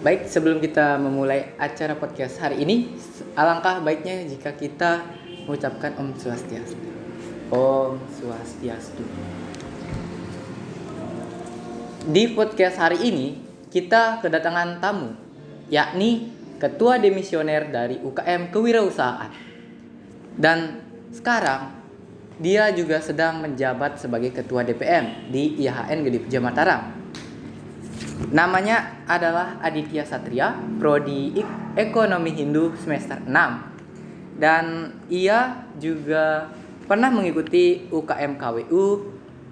Baik, sebelum kita memulai acara podcast hari ini, alangkah baiknya jika kita mengucapkan Om Swastiastu. Om Swastiastu. Di podcast hari ini, kita kedatangan tamu, yakni Ketua Demisioner dari UKM Kewirausahaan. Dan sekarang, dia juga sedang menjabat sebagai Ketua DPM di IHN Gede Puja Mataram. Namanya adalah Aditya Satria, Prodi Ekonomi Hindu semester 6. Dan ia juga pernah mengikuti UKM KWU,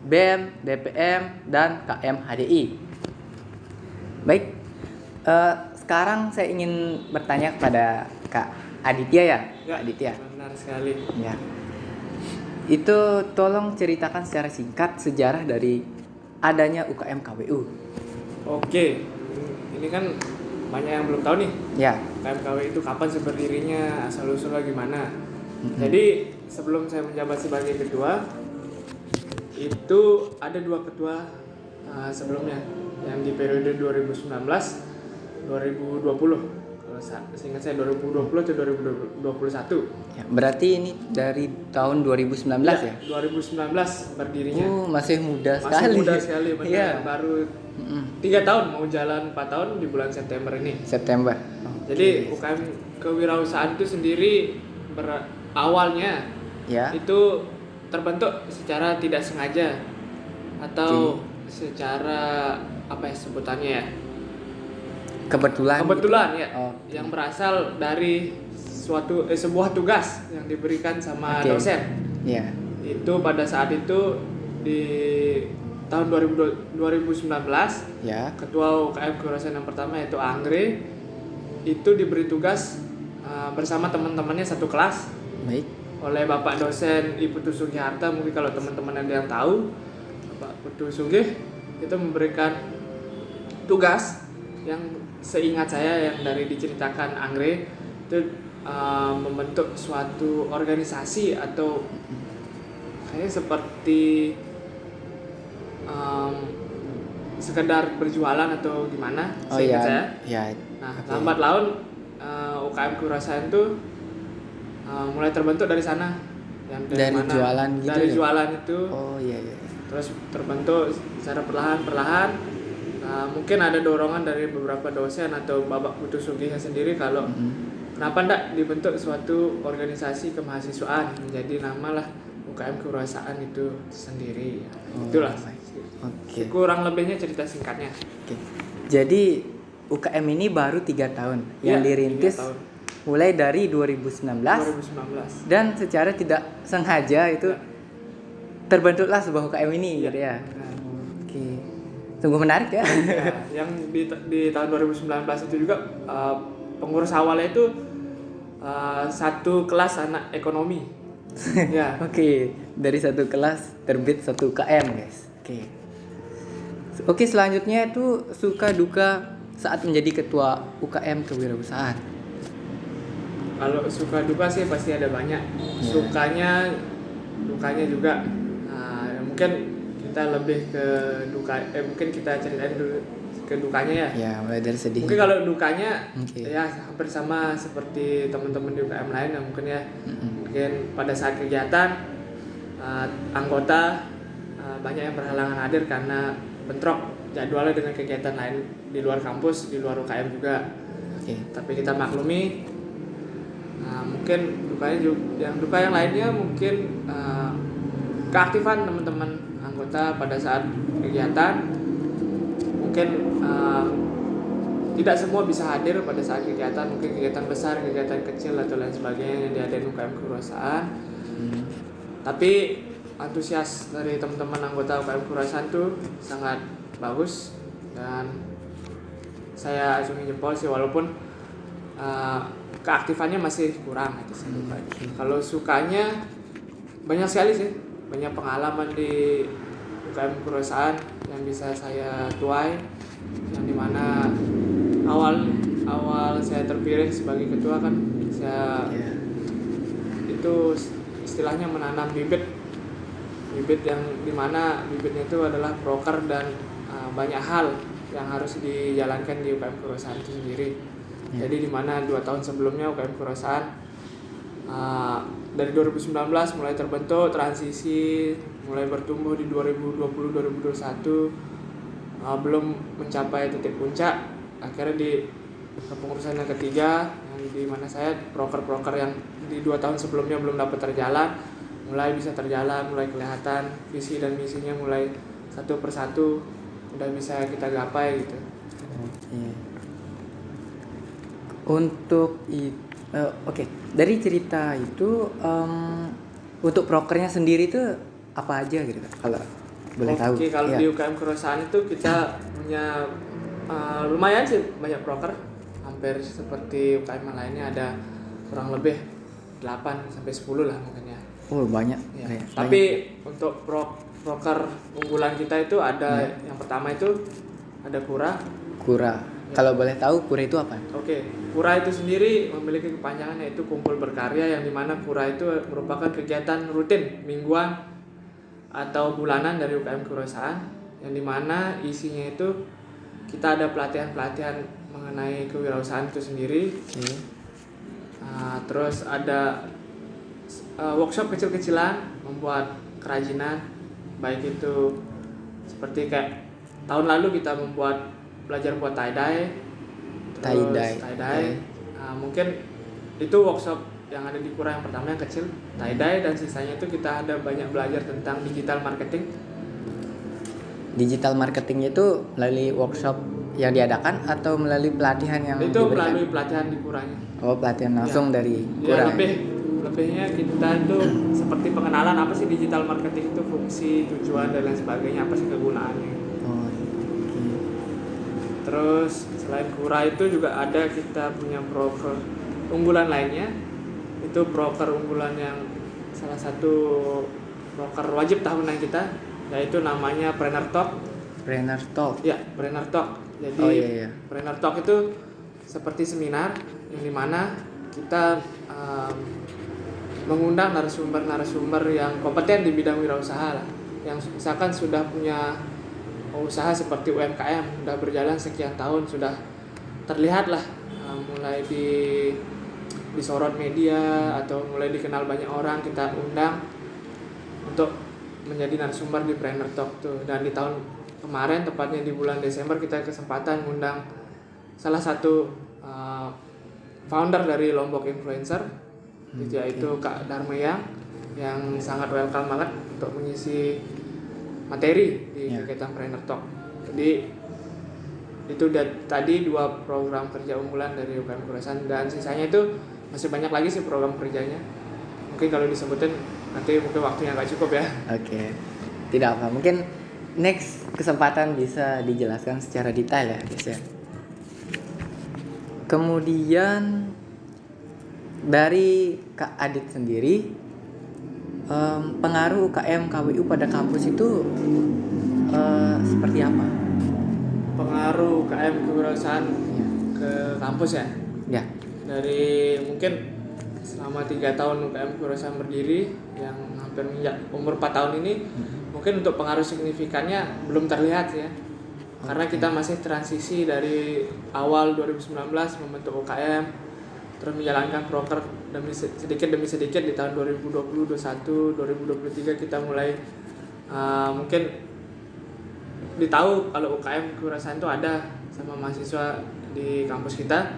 BEM, DPM, dan KM HDI. Baik, sekarang saya ingin bertanya kepada Kak Aditya ya? Ya, Aditya. benar sekali. Ya. Itu tolong ceritakan secara singkat sejarah dari adanya UKM KWU. Oke, ini kan banyak yang belum tahu nih. Ya. KMKW itu kapan sih berdirinya, asal-usulnya gimana. Jadi sebelum saya menjabat sebagai ketua, itu ada 2 ketua sebelumnya, yang di periode 2019-2020. Kalau seingat saya 2020 atau 2021. Ya, berarti ini dari tahun 2019 ya? 2019 berdirinya. Masih muda Masih sekali. muda sekali, benar. Iya. Baru 3 tahun, mau jalan 4 tahun di bulan September ini. September. Jadi UKM Kewirausahaan itu sendiri awalnya Ya. itu terbentuk secara tidak sengaja atau secara apa ya sebutannya ya? Kebetulan Ya. Oke. Yang berasal dari sebuah tugas yang diberikan sama dosen. Ya. Itu pada saat itu di tahun 2019 Ya. Ketua UKM Kewirausahaan yang pertama yaitu Anggre itu diberi tugas bersama teman-temannya satu kelas. Baik. Oleh Bapak dosen Ibu Tusugi Harta. Mungkin kalau teman-teman ada yang tahu, Bapak Putu Sugih itu memberikan tugas yang seingat saya yang dari diceritakan Anggre itu membentuk suatu organisasi atau kayaknya seperti sekedar berjualan atau gimana seingat saya. Ya. Nah, lambat laun UKM Kewirausahaan itu mulai terbentuk dari sana. Dari mana? jualan gitu. Dari ya? jualan itu. Oh iya. Terus terbentuk secara perlahan-perlahan. Mungkin ada dorongan dari beberapa dosen atau Bapak Putu Sugihnya sendiri kalau kenapa enggak dibentuk suatu organisasi kemahasiswaan menjadi namalah UKM Kewirausahaan itu sendiri. Itulah. Oke. Kurang lebihnya cerita singkatnya. Oke. Jadi UKM ini baru 3 tahun yang Ya, dirintis 3 tahun. mulai dari 2019 dan secara tidak sengaja itu terbentuklah sebuah UKM ini gitu ya. Oke. Sungguh menarik ya. Ya, yang di tahun 2019 itu juga pengurus awalnya itu satu kelas anak ekonomi. Ya. Oke, dari satu kelas terbit satu UKM guys. Oke, selanjutnya itu suka duka saat menjadi ketua UKM Kewirausahaan. Kalau suka duka sih pasti ada banyak. Sukanya, dukanya juga. Mungkin kita lebih ke duka. Mungkin kita ceritain dulu ke dukanya ya. Ya, mulai dari sedih. Mungkin kalau dukanya ya hampir sama seperti teman-teman di UKM lain ya mungkin ya. Mungkin pada saat kegiatan anggota banyak yang berhalangan hadir karena bentrok jadwalnya dengan kegiatan lain di luar kampus, di luar UKM juga. Tapi kita maklumi. Mungkin dukanya juga, duka yang lainnya mungkin keaktifan teman-teman anggota pada saat kegiatan. Mungkin tidak semua bisa hadir pada saat kegiatan, mungkin kegiatan besar, kegiatan kecil atau lain sebagainya yang diadain UKM Kewirausahaan. Tapi antusias dari teman-teman anggota UKM Kewirausahaan itu sangat bagus dan saya acungi jempol sih walaupun keaktifannya masih kurang itu Kalau sukanya banyak sekali sih, banyak pengalaman di UKM Kewirausahaan yang bisa saya tuai, yang dimana awal saya terpilih sebagai ketua kan saya itu istilahnya menanam bibit yang dimana bibitnya itu adalah broker dan banyak hal yang harus dijalankan di UKM Kewirausahaan itu sendiri. Jadi di mana 2 tahun sebelumnya UKM Kewirausahaan dari 2019 mulai terbentuk, transisi mulai bertumbuh di 2020-2021, belum mencapai titik puncak. Akhirnya di kepengurusan yang ketiga, yang di mana saya proker-proker yang di 2 tahun sebelumnya belum dapat terjalan, mulai bisa terjalan, mulai kelihatan visi dan misinya mulai satu persatu udah bisa kita gapai gitu. Untuk oke, dari cerita itu untuk prokernya sendiri itu apa aja gitu Kak? Kalau boleh tahu. Oke, kalau Iya. di UKM Kewirausahaan itu kita punya lumayan sih banyak proker, hampir seperti UKM yang lainnya, ada kurang lebih 8 sampai 10 lah mungkin ya. Oh, banyak. Ya. Banyak. Tapi untuk proker unggulan kita itu ada yang pertama itu ada Kura. Kura. Kalau boleh tahu Kura itu apa? Oke, Kura itu sendiri memiliki kepanjangan yaitu Kumpul Berkarya, yang dimana Kura itu merupakan kegiatan rutin mingguan atau bulanan dari UKM Kewirausahaan, yang dimana isinya itu kita ada pelatihan-pelatihan mengenai kewirausahaan itu sendiri. Terus ada workshop kecil-kecilan membuat kerajinan, baik itu seperti kayak tahun lalu kita belajar buat tie-dye. Tie-dye. Mungkin itu workshop yang ada di Kura yang pertama yang kecil, tie-dye, dan sisanya itu kita ada banyak belajar tentang digital marketing. Digital marketing itu melalui workshop yang diadakan atau melalui pelatihan yang Itu diberikan? melalui pelatihan di Kuranya. Oh, pelatihan langsung dari Ya, Kura. lebihnya kita itu seperti pengenalan apa sih digital marketing itu, fungsi, tujuan, dan lain sebagainya, apa sih kegunaannya. Oh, oke. Terus selain Kura itu juga ada kita punya broker unggulan lainnya. Itu broker unggulan yang salah satu broker wajib tahunan kita, yaitu namanya Planner Talk. Planner Talk. Ya, Planner Talk. Jadi iya. Planner Talk itu seperti seminar yang dimana kita mengundang narasumber yang kompeten di bidang wirausaha lah, yang misalkan sudah punya usaha seperti UMKM, sudah berjalan sekian tahun, sudah terlihat lah mulai disorot media atau mulai dikenal banyak orang, kita undang untuk menjadi narasumber di Planner Talk tuh. Dan di tahun kemarin, tepatnya di bulan Desember, kita kesempatan mengundang salah satu founder dari Lombok Influencer, yaitu Kak Darmayang, yang sangat welcome banget untuk mengisi materi di kegiatan Planner Talk. Jadi itu tadi 2 program kerja unggulan dari UKM Kewirausahaan, dan sisanya itu masih banyak lagi sih program kerjanya. Mungkin kalau disebutin nanti mungkin waktunya nggak cukup ya. Oke. Tidak apa, mungkin next kesempatan bisa dijelaskan secara detail ya guys ya. Kemudian dari Kak Adit sendiri, pengaruh UKM KWU pada kampus itu seperti apa? Pengaruh UKM Kewirausahaan ke kampus ya? Ya. Dari mungkin selama 3 tahun UKM Kewirausahaan berdiri, yang hampir umur 4 tahun ini, mungkin untuk pengaruh signifikannya belum terlihat ya. Karena kita masih transisi dari awal 2019 membentuk UKM, terus menjalankan proker sedikit demi sedikit. Di tahun 2020, 2021, 2023 kita mulai mungkin ditahu kalau UKM Kewirausahaan itu ada sama mahasiswa di kampus kita.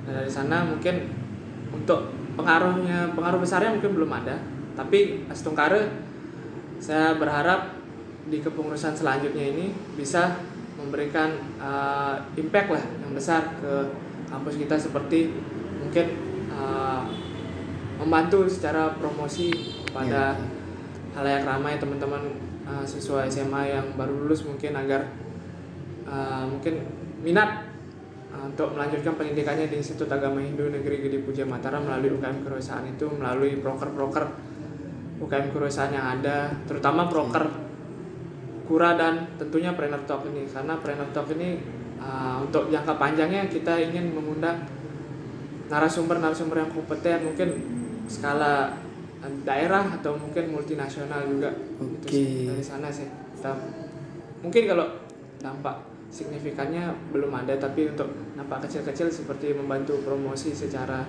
Dan dari sana mungkin untuk pengaruh besarnya mungkin belum ada, tapi astungkare saya berharap di kepengurusan selanjutnya ini bisa memberikan impact lah yang besar ke kampus kita, seperti mungkin membantu secara promosi pada halayak ramai teman-teman siswa SMA yang baru lulus, mungkin agar mungkin minat untuk melanjutkan pendidikannya di Institut Agama Hindu Negeri Gede Puja Mataram melalui UKM Kewirausahaan itu, melalui proker-proker UKM Kewirausahaan yang ada, terutama proker Kura dan tentunya Planner Talk ini. Karena Planner Talk ini untuk jangka panjangnya kita ingin mengundang narasumber yang kompeten, mungkin skala daerah atau mungkin multinasional juga. Itu sih, dari sana sih kita mungkin kalau dampak signifikannya belum ada, tapi untuk nampak kecil-kecil seperti membantu promosi secara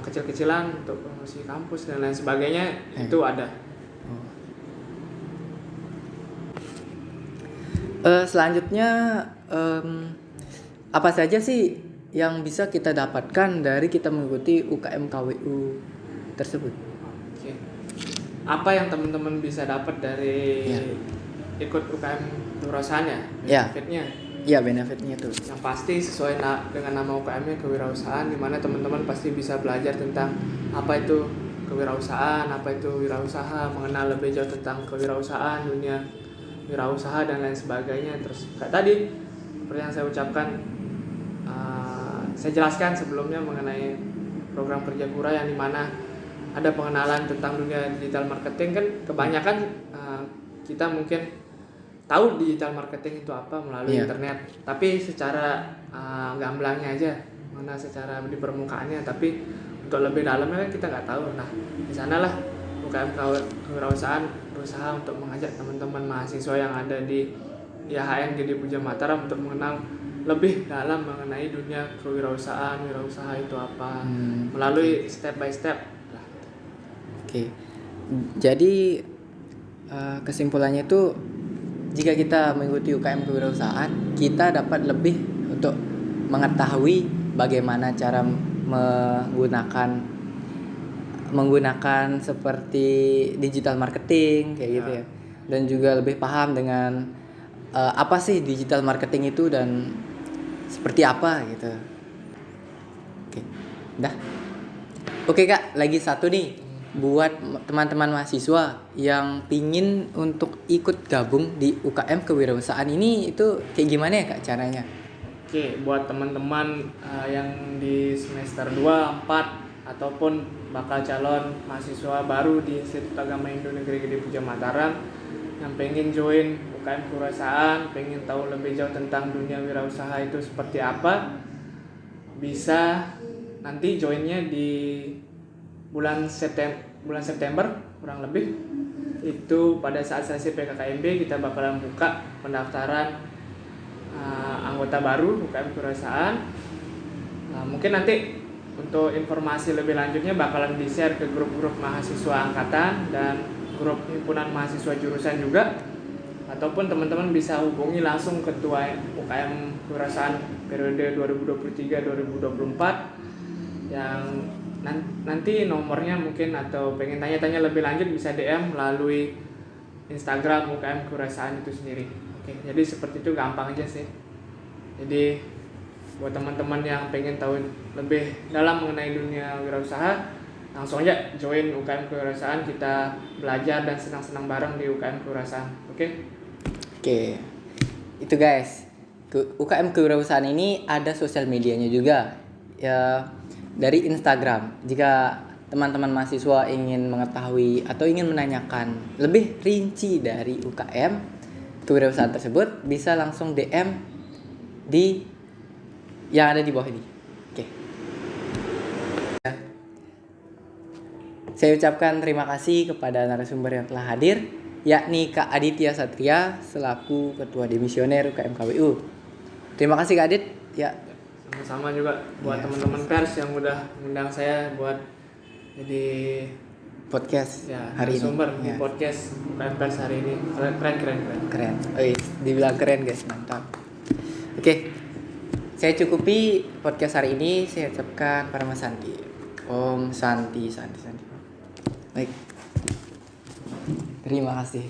kecil-kecilan untuk promosi kampus dan lain sebagainya itu ada. Selanjutnya apa saja sih yang bisa kita dapatkan dari kita mengikuti UKM KWU tersebut? Oke. Apa yang teman-teman bisa dapat dari ikut UKM kewirausahaan ya? Benefitnya? Iya, benefitnya tuh. Yang pasti sesuai dengan nama UKM-nya, kewirausahaan, di mana teman-teman pasti bisa belajar tentang apa itu kewirausahaan, apa itu wirausaha, mengenal lebih jauh tentang kewirausahaan, dunia wirausaha dan lain sebagainya. Terus kayak tadi seperti yang saya ucapkan, saya jelaskan sebelumnya mengenai program kerja Kura yang dimana ada pengenalan tentang dunia digital marketing. Kan kebanyakan kita mungkin tahu digital marketing itu apa melalui internet, tapi secara gamblangnya aja, mana secara di permukaannya, tapi untuk lebih dalamnya kan kita nggak tahu. Nah, di sanalah UKM kewirausahaan berusaha untuk mengajak teman-teman mahasiswa yang ada di IHN GD Puja Mataram untuk mengenal lebih dalam mengenai dunia kewirausahaan, wirausaha itu apa, melalui step by step. Oke. Jadi kesimpulannya itu, jika kita mengikuti UKM kewirausahaan, kita dapat lebih untuk mengetahui bagaimana cara menggunakan seperti digital marketing kayak gitu ya. Dan juga lebih paham dengan apa sih digital marketing itu dan seperti apa gitu. Oke. Dah. Oke Kak, lagi satu nih buat teman-teman mahasiswa yang pingin untuk ikut gabung di UKM kewirausahaan ini, itu kayak gimana ya Kak caranya? Oke, buat teman-teman yang di semester 2, 4 ataupun bakal calon mahasiswa baru di Institut Agama Indo Negeri Gede Puja Mataram yang pengen join UKM kewirausahaan, pengen tahu lebih jauh tentang dunia wirausaha itu seperti apa, bisa nanti joinnya di bulan September kurang lebih. Itu pada saat sesi PKKMB kita bakalan buka pendaftaran anggota baru UKM kewirausahaan. Mungkin nanti untuk informasi lebih lanjutnya bakalan di-share ke grup-grup mahasiswa angkatan dan grup himpunan mahasiswa jurusan juga, ataupun teman-teman bisa hubungi langsung ketua UKM kewirausahaan periode 2023-2024 yang nanti nomornya mungkin, atau pengen tanya-tanya lebih lanjut bisa DM melalui Instagram UKM kewirausahaan itu sendiri. Oke, jadi seperti itu, gampang aja sih. Jadi buat teman-teman yang pengen tahu lebih dalam mengenai dunia wirausaha, langsung aja join UKM kewirausahaan, kita belajar dan senang-senang bareng di UKM kewirausahaan. Oke, itu guys, UKM kewirausahaan ini ada sosial medianya juga ya, dari Instagram. Jika teman-teman mahasiswa ingin mengetahui atau ingin menanyakan lebih rinci dari UKM kewirausahaan tersebut, bisa langsung DM di yang ada di bawah ini. Oke. Saya ucapkan terima kasih kepada narasumber yang telah hadir, yakni Kak Aditya Satria selaku Ketua Demisioner UKM KWU. Terima kasih Kak Adit. Ya. Sama-sama juga buat teman-teman pers yang udah mengundang saya buat jadi podcast ya, hari sumber ini. Di podcast UKM pers hari ini. Keren. Dibilang keren guys, mantap. Oke. Saya cukupi podcast hari ini. Saya ucapkan Parama Santi. Om Santi. Baik. Terima kasih.